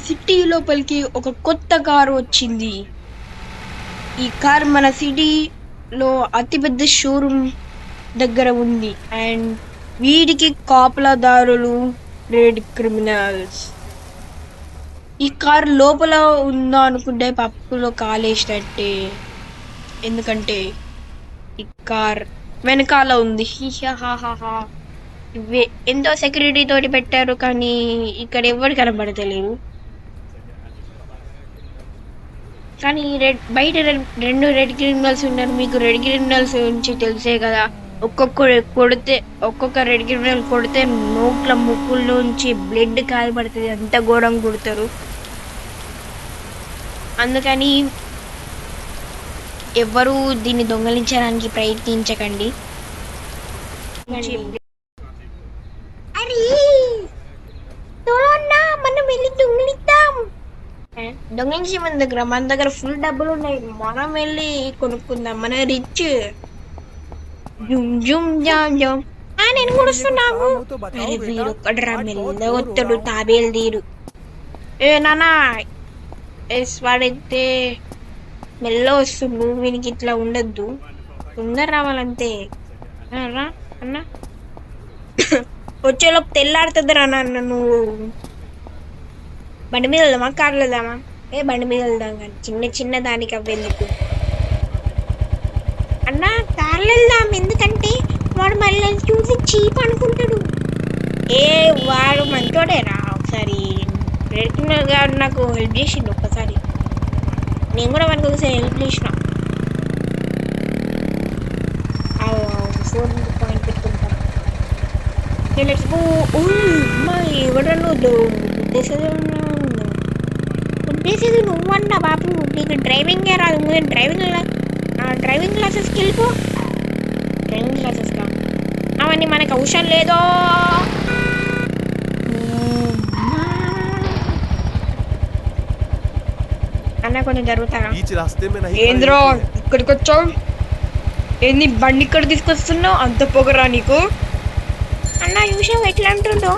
City లోపలికి ఒక కొత్త కారు వచ్చింది. ఈ కార్ మన సిటీలో అతిపెద్ద షోరూమ్ దగ్గర ఉంది. అండ్ వీడికి కాపలాదారులు రెడ్ క్రిమినల్స్. ఈ కార్ లోపల ఉందా అనుకుంటే పప్పులో కాలేసినట్టే. ఎందుకంటే ఈ కార్ వెనకాల ఉంది. హిహాహాహా. ఇవే ఎంతో సెక్యూరిటీ తోటి పెట్టారు, కానీ ఇక్కడ ఎవరు కనబడతలేరు. కానీ బయట రెండు రెడ్ క్రిమినల్స్ ఉన్నారు. మీకు రెడ్ క్రిమినల్స్ గురించి తెలిసే కదా. ఒక్కొక్క రెడ్ క్రిమినల్ కొడితే నోట్ల ముక్కుల్లోంచి బ్లడ్ కాయబడుతుంది. అంత ఘోరం కొడతారు. అందుకని ఎవ్వరూ దీన్ని దొంగలించడానికి ప్రయత్నించకండి. మనం వెళ్ళి దొంగలిద్దాం. దొంగలించి మన దగ్గర ఫుల్ డబ్బులు ఉన్నాయి. మనం వెళ్ళి కొనుక్కుందాం. మన రిచ్. నేను కూడా వస్తున్నాను. వీడు ఒక్కడరా మెల్లగొత్తడు తాబేలు తీరు. ఏ నానా వాడైతే మెల్ల వస్తుండు. వీనికి ఇట్లా ఉండద్దు, తొందర రావాలంతే. రా అన్న. వచ్చేలోపు తెల్లాడుతుంది రా నాన్న. నువ్వు బండి మీద వెళ్దామా, కార్లో వెళ్దామా? బండి మీద వెళ్దాం. కానీ చిన్న చిన్న దానికి అవ్వేందుకు అన్న, కార్లో వెళ్దాం. ఎందుకంటే వాడు మళ్ళీ చూసి చీప్ అనుకుంటాడు. వాడు మంచోడే రా. ఒకసారి రెడ్ క్రిమినల్ గారు నాకు హెల్ప్ చేసిండు. ఒక్కసారి నేను కూడా వానికి ఒకసారి హెల్ప్ చేసిన. ఫోన్ పాయింట్ పెట్టుకుంటాను. ఎవడరా నువ్వు ఉద్దేశం నువ్వన్నా బాబు. నీకు డ్రైవింగే రాదు. నేను డ్రైవింగ్ క్లాసెస్కి వెళ్ళిపో. డ్రైవింగ్ క్లాసెస్గా అవన్నీ మనకు అవసరం లేదో. అన్న కొంచెం జరుగుతారా? ఏంద్రో ఇక్కడికి వచ్చావు? ఏంది బండి ఇక్కడ తీసుకొస్తున్నావు? అంత పొగరా నీకు? అన్న ఈ విషయం ఎట్లా అంటుండో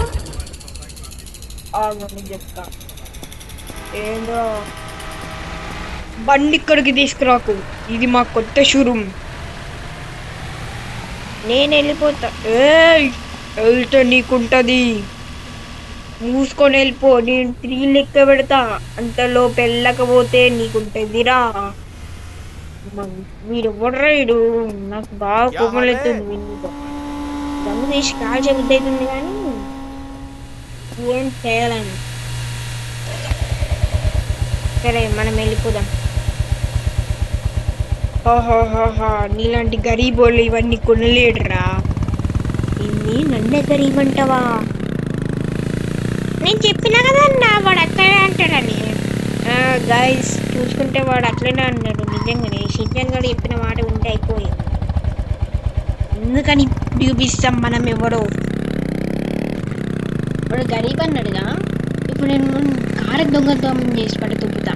చెప్తా. ఏంద్రో బండి ఇక్కడికి తీసుకురాకు. ఇది మా కొత్త షోరూమ్. నేను వెళ్ళిపోతా. వెళ్తే నీకుంటది. మూసుకొని వెళ్ళిపో. నేను 3 లెక్క పెడతా. అంతలో పెళ్ళకపోతే నీకుంటదిరా. వీడు ఎవడ్రాడు? నాకు బాగా కోపం అవుతుంది. వీడితో దమ్ము తీసి కాల్చే బుద్ధి అవుతుంది, కానీ ఏం చేయాలని. సరే మనం వెళ్ళిపోదాం. నీలాంటి గరీబోళ్ళు ఇవన్నీ కొనలేడురా. ఇన్ని నన్నే గరీబంటావా? నేను చెప్పినా కదా అన్న, వాడు అట్లనే అంటాడని. గైస్ చూసుకుంటే వాడు అట్లనే అన్నాడు. నిజంగానే షింజన్ కూడా చెప్పిన మాట ఉంటే అయిపోయి. ఎందుకని చూపిస్తాం మనం ఎవడో. వాడు గరీబ్ అన్నాడుగా. ఇప్పుడు నేను కారు దొంగతనం చేసి పడ తుప్పుతా.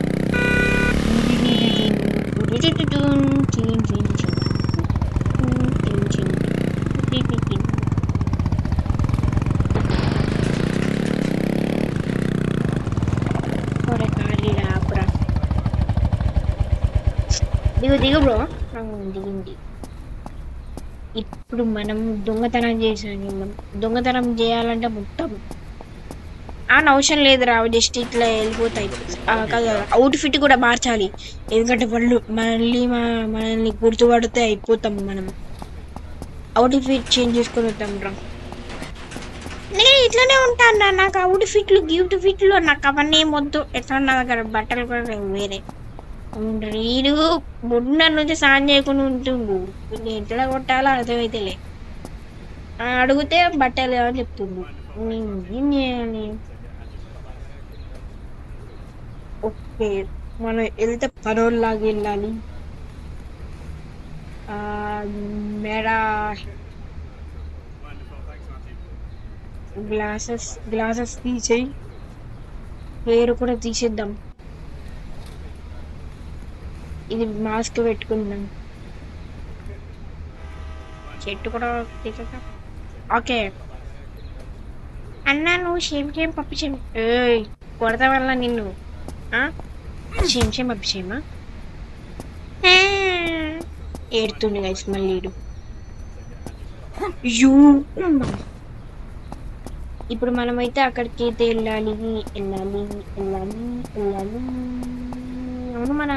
దిగు బ్రో. దిగింది. ఇప్పుడు మనం దొంగతనం దొంగతనం చేయాలంటే మొత్తం అవసరం లేదురా. జస్ట్ ఇట్లా వెళ్ళిపోతాయి. అవుట్ఫిట్ కూడా మార్చాలి. ఎందుకంటే వాళ్ళు మనల్ని గుర్తుపడితే అయిపోతాం. మనం అవుట్ఫిట్ చేంజ్ చేసుకొని వద్దాం రా. నేను ఇట్లానే ఉంటాను. నాకు గిఫ్ట్ ఫిట్లు నాకు అవన్నీ వద్దు. ఎట్లా నా దగ్గర బట్టలు కూడా వేరే. వీడు మొన్న నుంచి స్నానం చేయకుండా ఉంటుండు. ఎట్లా కొట్టాలో అర్థమైతేలే. అడిగితే బట్టలు అని చెప్తుండు. ఏం చేయాలి? ఓకే, మనం వెళ్తే పరోల్లాగా వెళ్ళాలి. మేడా గ్లాసెస్ తీసేయి. హెయిర్ కూడా తీసేద్దాం. ఇది మాస్క్ పెట్టుకుందాం. చెట్టు కూడా తీసేద్దాం. ఓకే అన్నా, నువ్వు షేమ్ పప్పు కొడతా వల్ల నిన్ను క్షేమ క్షేమ ఏడుతుండు గైస్ మళ్ళీ యూ ఇప్పుడు మనమైతే అక్కడికి అయితే వెళ్ళాలి వెళ్ళాలి వెళ్ళాలి వెళ్ళాలి. అవును మన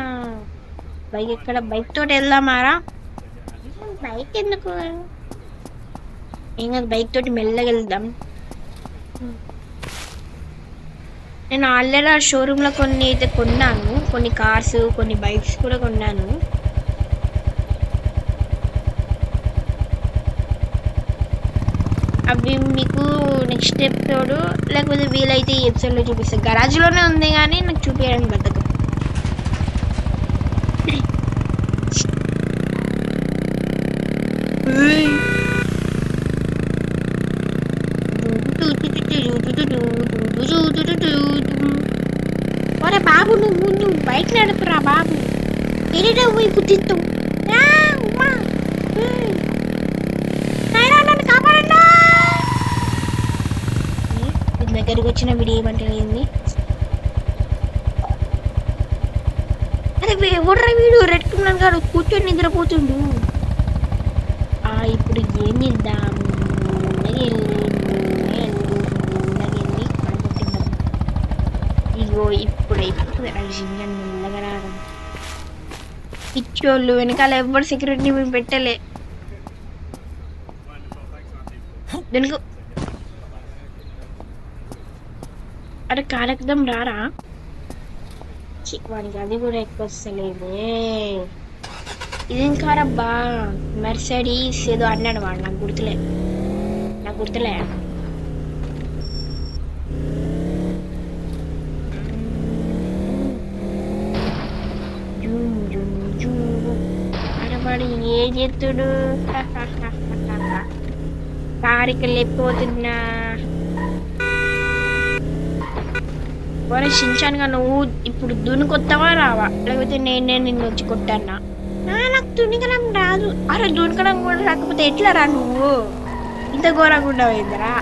బైక్ ఎక్కడ? బైక్ తోటి వెళ్దామారా? బైక్ ఎందుకు? ఏం కాదు, బైక్ తోటి మెల్లగా వెళ్దాం. నేను ఆల్రెడీ ఆ షోరూంలో కొన్ని అయితే కొన్నాను, కొన్ని కార్స్ కొన్ని బైక్స్ కూడా కొన్నాను. అవి మీకు నెక్స్ట్ ఎపిసోడ్ లేకపోతే వీలైతే ఈ ఎపిసోడ్లో చూపిస్తాను. గరాజ్లోనే ఉంది కానీ నాకు చూపించడానికి బద్దకం. ఒరే బాబు, నువ్వు బైక్ నడుపురా బాబు. ఎరిడా పోయి గుర్తిస్తావు. నన్ను కాపాడండి. ఇది దగ్గరికి వచ్చిన వీడియో ఏమంటే ఏంది? అరే ఎవడ్రా వీడు? రెడ్ కలర్ గారు కూర్చొని నిద్రపోతుండు. ఇప్పుడు ఏం చేద్దాం? ఇగో ఇప్పుడైతే మెల్లగా రావడం. పిచ్చోళ్ళు వెనకాల ఎవరు సెక్యూరిటీ పెట్టలే. దానికి అరే కాలెక్దాం రారా? వాడికి అది కూడా ఎక్కువ వస్తలేదే. ఇదేం కారబ్బా? మెర్సిడీస్ ఏదో అన్నాడు వాడు, నాకు గుర్తులే. అరే వాడు ఏ చేతుడు? కారిక లేకపోతున్నా. మరి షించాన్గా నువ్వు ఇప్పుడు దునికొత్తావా రావా? లేకపోతే నేను నిన్ను వచ్చి కొట్టానా? నాకు దునికడం రాదు. అరే దునికడం కూడా రాకపోతే ఎట్లా రా నువ్వు? ఇంత ఘోరంగా పోయిందిరా.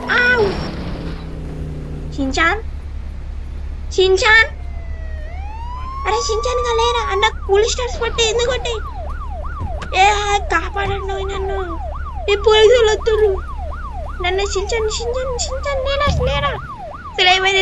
షించాన్ అరే షించాన్గా లేరా అన్న? కూల్ స్టార్స్ పట్టి ఎందుకు కొట్టే? కాపాడండి నన్ను, ఈ పోలీసులు వస్తున్నారు. నన్ను షించాన్ లేరా? అసలు ఏమైంది?